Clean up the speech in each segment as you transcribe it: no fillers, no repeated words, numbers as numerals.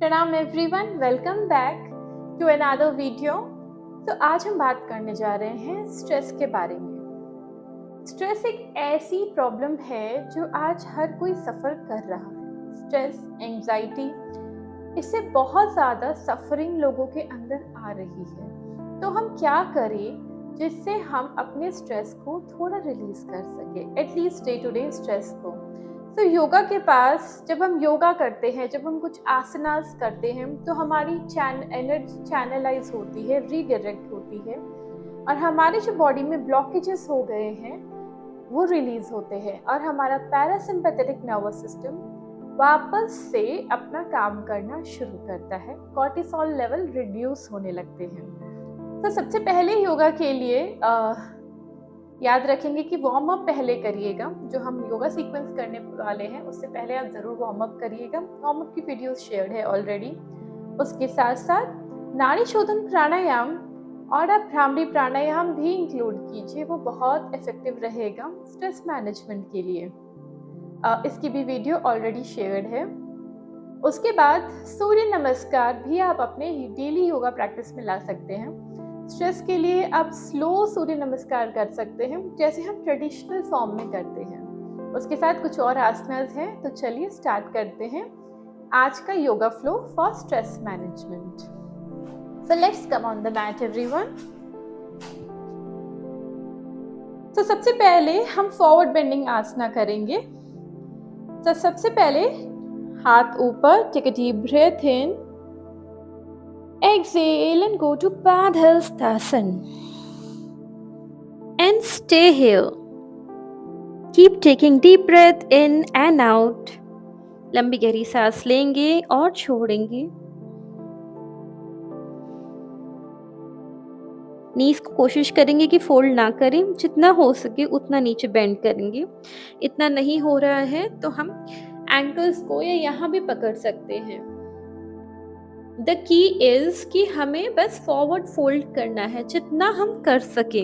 प्रणाम everyone, welcome back to another video. तो आज हम बात करने जा रहे हैं स्ट्रेस के बारे में। स्ट्रेस एक ऐसी प्रॉब्लम है जो आज हर कोई सफ़र कर रहा है। स्ट्रेस, एंजाइटी, इससे बहुत ज़्यादा सफरिंग लोगों के अंदर आ रही है। तो हम क्या करें जिससे हम अपने स्ट्रेस को थोड़ा रिलीज़ कर सकें, at least day to day stress को। तो योगा के पास जब हम योगा करते हैं, जब हम कुछ आसनास करते हैं, तो हमारी एनर्जी चैनलाइज होती है, रीडायरेक्ट होती है, और हमारे जो बॉडी में ब्लॉकेजेस हो गए हैं वो रिलीज होते हैं, और हमारा पैरासिम्पैथेटिक नर्वस सिस्टम वापस से अपना काम करना शुरू करता है। कॉर्टिसोल लेवल रिड्यूस होने लगते हैं। तो सबसे पहले योगा के लिए याद रखेंगे कि वार्म अप पहले करिएगा। जो हम योगा सीक्वेंस करने वाले हैं उससे पहले आप ज़रूर वार्म अप करिएगा। वार्म अप की वीडियोस शेयर्ड है ऑलरेडी। उसके साथ साथ नाड़ी शोधन प्राणायाम और आप भ्रामरी प्राणायाम भी इंक्लूड कीजिए, वो बहुत इफेक्टिव रहेगा स्ट्रेस मैनेजमेंट के लिए। इसकी भी वीडियो ऑलरेडी शेयर्ड है। उसके बाद सूर्य नमस्कार भी आप अपने डेली योगा प्रैक्टिस में ला सकते हैं। स्ट्रेस के लिए आप स्लो सूर्य नमस्कार कर सकते हैं, जैसे हम ट्रेडिशनल फॉर्म में करते हैं। उसके साथ कुछ और आसनास हैं, तो चलिए स्टार्ट करते हैं आज का yoga flow for stress management. So let's come on the mat everyone. तो सबसे पहले हम फॉरवर्ड बेंडिंग आसना करेंगे। तो सबसे पहले हाथ ऊपर, take a deep breath in, exhale and go to Padhastasana and stay here. Keep taking deep breath in and out. लंबी गहरी सांस लेंगे और छोड़ेंगे। नीज को कोशिश करेंगे कि फोल्ड ना करें, जितना हो सके उतना नीचे बेंड करेंगे। इतना नहीं हो रहा है तो हम एंकल्स को या यहाँ भी पकड़ सकते हैं। द की इज कि हमें बस फॉरवर्ड फोल्ड करना है जितना हम कर सके।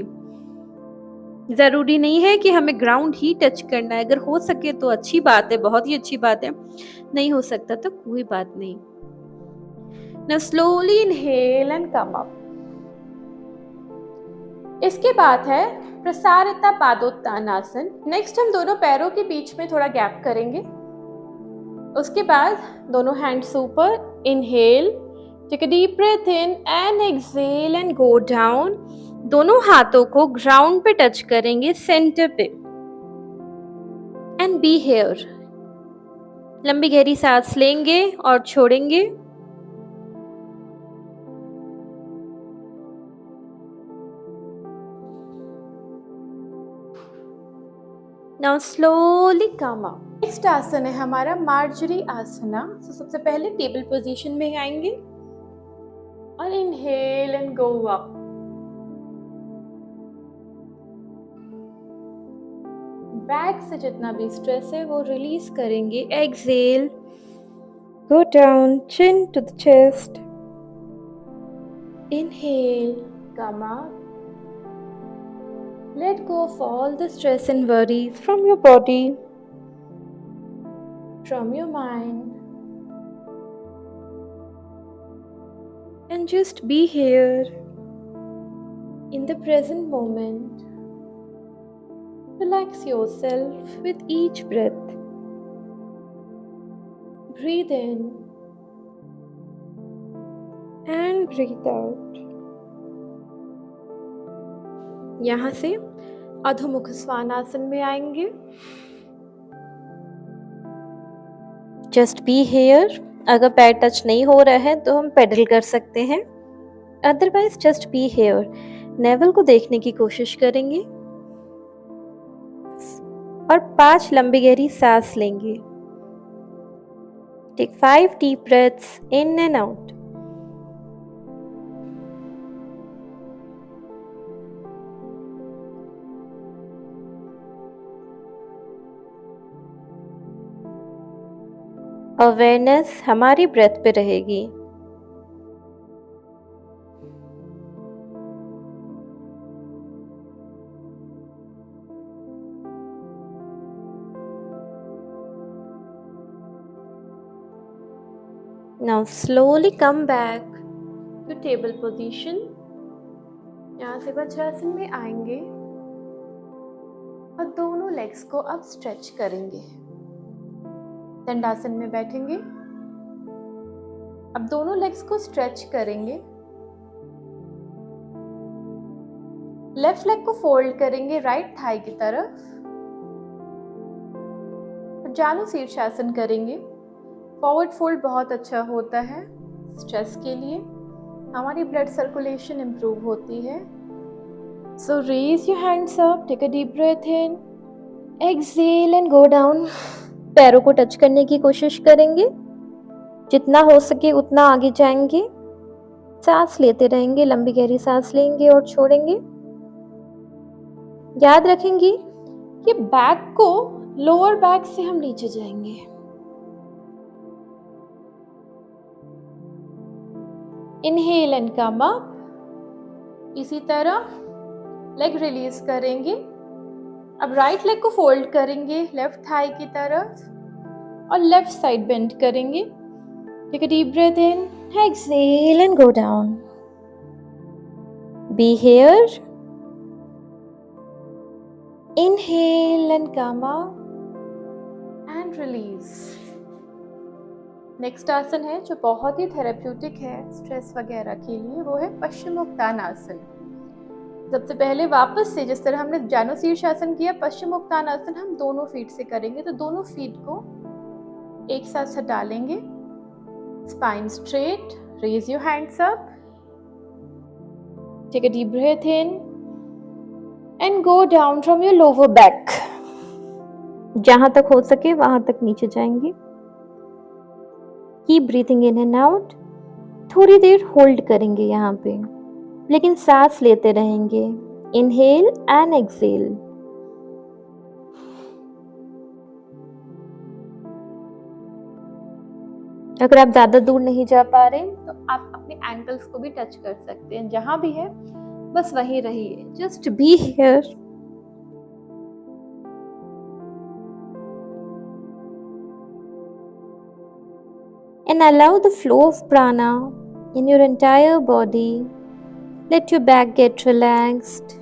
जरूरी नहीं है कि हमें ग्राउंड ही टच करना है। अगर हो सके तो अच्छी बात है, बहुत ही अच्छी बात है। नहीं हो सकता तो कोई बात नहीं। Now slowly inhale and come up. इसके बाद है प्रसारिता पादोत्तानासन। नेक्स्ट हम दोनों पैरों के बीच में थोड़ा गैप करेंगे। उसके बाद दोनों हैंड्स ऊपर, inhale, take a deep breath in and exhale and go down. दोनों हाथों को ग्राउंड पे टच करेंगे, सेंटर पे, एंड बी हियर। लंबी गहरी सांस लेंगे और छोड़ेंगे। Now slowly come up. Next asana है हमारा मार्जरी आसना। तो सबसे पहले टेबल पोजीशन में आएंगे और inhale and go up. Back से जितना भी स्ट्रेस है वो रिलीज करेंगे। Exhale, go down, chin to the chest. Inhale, come up. Let go of all the stress and worries from your body, from your mind, and just be here in the present moment. Relax yourself with each breath. Breathe in and breathe out. यहाँ से अधोमुख स्वानासन में आएंगे। Just be here. अगर पैर touch नहीं हो रहा है तो हम पेडल कर सकते हैं, otherwise just be here. Naval को देखने की कोशिश करेंगे और 5 लंबी गहरी सांस लेंगे। Take 5 deep breaths in and out. Awareness हमारी ब्रेथ पे रहेगी। Now Now slowly come back to table position. यहाँ से वज्रासन में आएंगे और दोनों लेग्स को अब स्ट्रेच करेंगे। दंडासन में बैठेंगे। अब दोनों लेग्स को स्ट्रेच करेंगे। लेफ्ट लेग को फोल्ड करेंगे राइट थाई की तरफ। जानु शीर्षासन करेंगे। फॉरवर्ड फोल्ड बहुत अच्छा होता है स्ट्रेस के लिए। हमारी ब्लड सर्कुलेशन इंप्रूव होती है। So raise your hands up, take a deep breath in, exhale and go down. पैरों को टच करने की कोशिश करेंगे। जितना हो सके उतना आगे जाएंगे। सांस लेते रहेंगे, लंबी गहरी सांस लेंगे और छोड़ेंगे। याद रखेंगे कि बैक को लोअर बैक से हम नीचे जाएंगे। Inhale and come up. इसी तरह लेग रिलीज करेंगे। अब राइट लेग को फोल्ड करेंगे लेफ्ट थाई की तरफ और लेफ्ट साइड बेंड करेंगे। Take a deep breath in, exhale and go down. Be here. Inhale and come up and release. Next asana है जो बहुत ही थेरेप्यूटिक है स्ट्रेस वगैरह के लिए, वो है पश्चिमोत्तानासन। सबसे पहले वापस से जिस तरह हमने जानु शीर्षासन किया, पश्चिमोत्तानासन हम दोनों फीट से करेंगे। तो दोनों फीट को एक साथ हटा लेंगे। Spine straight, raise your hands up, take a deep breath in and go down from your lower back. जहां तक हो सके वहां तक नीचे जाएंगे। Keep breathing in and out. थोड़ी देर होल्ड करेंगे यहाँ पे, लेकिन सांस लेते रहेंगे। Inhale and exhale. अगर आप ज्यादा दूर नहीं जा पा रहे तो आप अपने एंकल्स को भी टच कर सकते हैं। जहां भी है बस वहीं रहिए। Just be here. And allow the flow of prana in your entire body. Let your back get relaxed.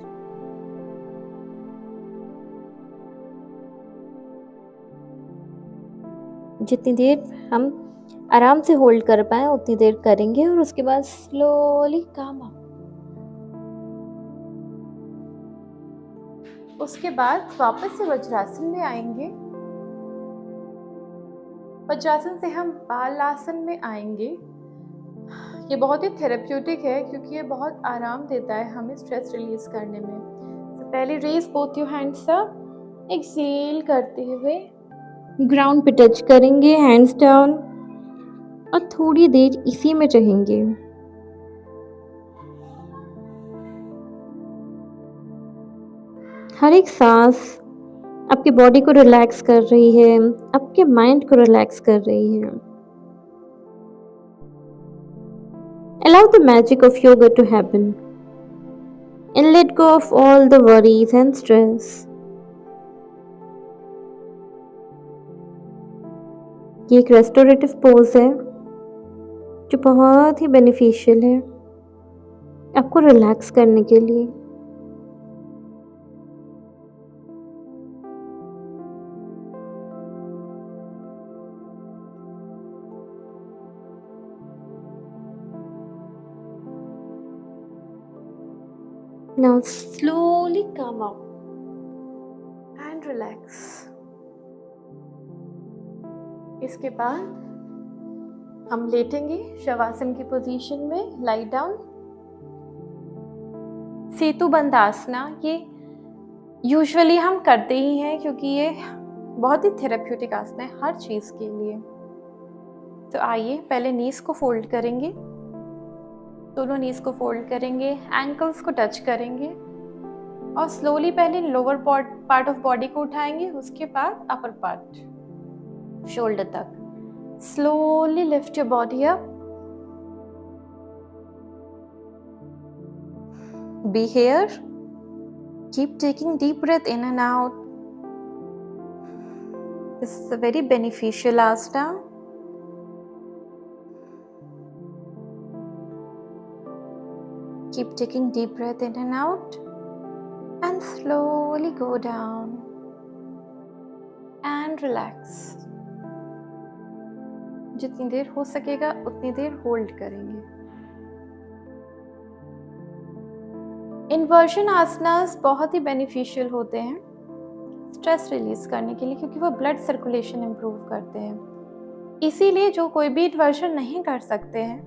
जितनी देर हम आराम से होल्ड कर पाए उतनी देर करेंगे और उसके बाद स्लोली काम अप। उसके बाद वापस से वज्रासन में आएंगे। वज्रासन से हम बालासन में आएंगे। ये बहुत ही थेरेप्यूटिक है क्योंकि ये बहुत आराम देता है हमें स्ट्रेस रिलीज करने में। तो पहले raise both your hands up, exhale करते हुए ग्राउंड पे टच करेंगे, हैंड्स डाउन, और थोड़ी देर इसी में रहेंगे। हर एक सांस आपके बॉडी को रिलैक्स कर रही है, आपके माइंड को रिलैक्स कर रही है। Allow the magic of yoga to happen and let go of all the worries and stress. ये एक रेस्टोरेटिव पोज है जो बहुत ही बेनिफिशियल है आपको रिलैक्स करने के लिए। Now slowly come up and relax. इसके बाद हम लेटेंगे शवासन की पोजीशन में, लाई डाउन। सेतु बंद आसना ये यूजुअली हम करते ही हैं क्योंकि ये बहुत ही थेरेप्यूटिक आसन है हर चीज़ के लिए। तो आइए पहले नीज को फोल्ड करेंगे, दोनों नीज को फोल्ड करेंगे, एंकल्स को टच करेंगे और स्लोली पहले लोअर पार्ट ऑफ बॉडी को उठाएंगे, उसके बाद अपर पार्ट शोल्डर तक। Slowly lift your body up. Be here. Keep taking deep breath in and out. This is a very beneficial asana. Keep taking deep breath in and out and slowly go down and relax. जितनी देर हो सकेगा उतनी देर hold करेंगे. Inversion आसनास बहुत ही beneficial होते हैं stress release करने के लिए, क्योंकि वो ब्लड सर्कुलेशन इम्प्रूव करते हैं. इसीलिए जो कोई भी इन्वर्जन नहीं कर सकते हैं,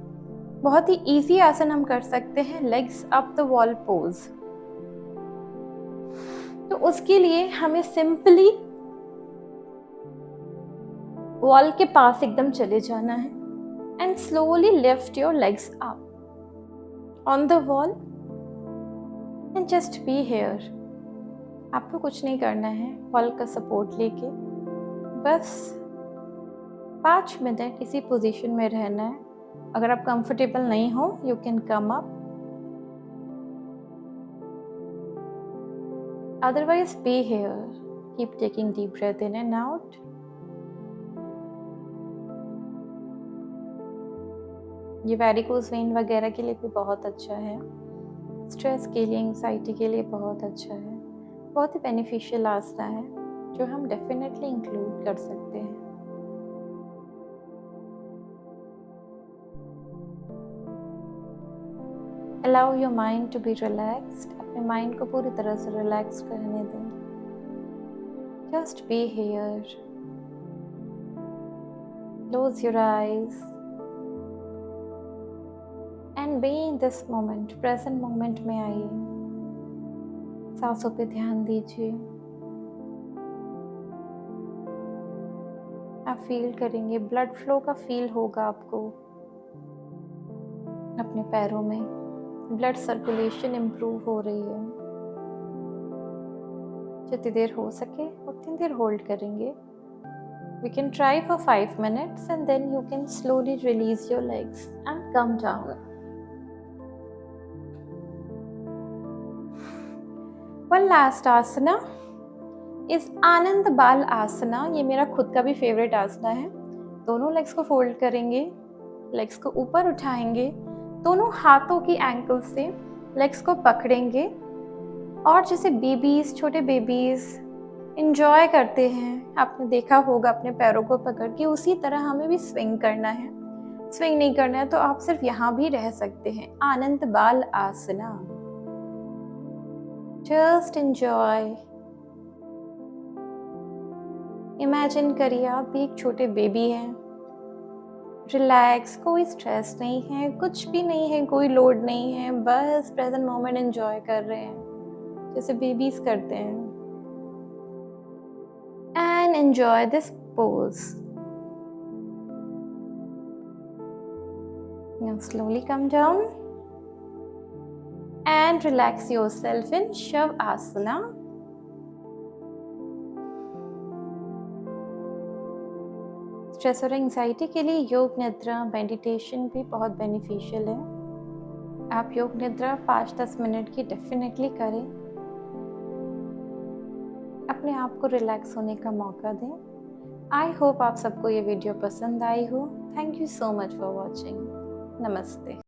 बहुत ही इजी आसन हम कर सकते हैं legs up the wall pose. तो उसके लिए हमें सिंपली वॉल के पास एकदम चले जाना है and slowly lift your legs up on the wall and just be here. आपको कुछ नहीं करना है, वॉल का सपोर्ट लेके बस 5 मिनट इसी पोजीशन में रहना है. अगर आप कंफर्टेबल नहीं हो, you can come up, otherwise be here. Keep taking deep breath in and out. ये वेरिकोज वेन वगैरह के लिए भी बहुत अच्छा है, स्ट्रेस के लिए, एंग्जाइटी के लिए बहुत अच्छा है. बहुत ही बेनिफिशियल आसना है जो हम डेफिनेटली इंक्लूड कर सकते हैं. Allow your mind to be relaxed. अपने माइंड को पूरी तरह से रिलैक्स करने दें. Just be here. Close your eyes and be in this moment, present moment में आइए. सांसों पे ध्यान दीजिए. आप फील करेंगे, ब्लड फ्लो का फील होगा आपको अपने पैरों में. ब्लड सर्कुलेशन इम्प्रूव हो रही है. जितनी देर हो सके उतनी देर होल्ड करेंगे. We can try for 5 minutes and then you can slowly release your legs and come down. One last asana is आनंद बाल आसना. ये मेरा खुद का भी फेवरेट आसना है. दोनों लेग्स को फोल्ड करेंगे, लेग्स को ऊपर उठाएंगे, दोनों हाथों की एंकल से लेग्स को पकड़ेंगे और जैसे बेबीज, छोटे बेबीज इंजॉय करते हैं, आपने देखा होगा अपने पैरों को पकड़ के, उसी तरह हमें भी स्विंग करना है. स्विंग नहीं करना है तो आप सिर्फ यहाँ भी रह सकते हैं. आनंद बाल आसना. Just enjoy. इमेजिन करिए आप भी एक छोटे बेबी हैं. रिलैक्स, कोई स्ट्रेस नहीं है, कुछ भी नहीं है, कोई लोड नहीं है, बस प्रेजेंट मोमेंट एंजॉय कर रहे हैं जैसे बेबीज करते हैं. And enjoy this pose. Now slowly come down and relax yourself in Shavasana. Stress और एंग्जाइटी के लिए योग निद्रा, मेडिटेशन भी बहुत बेनिफिशियल है. आप योग निद्रा 5-10 मिनट की डेफिनेटली करें. अपने आप को रिलैक्स होने का मौका दें. आई होप आप सबको ये वीडियो पसंद आई हो. Thank you so much for watching. नमस्ते.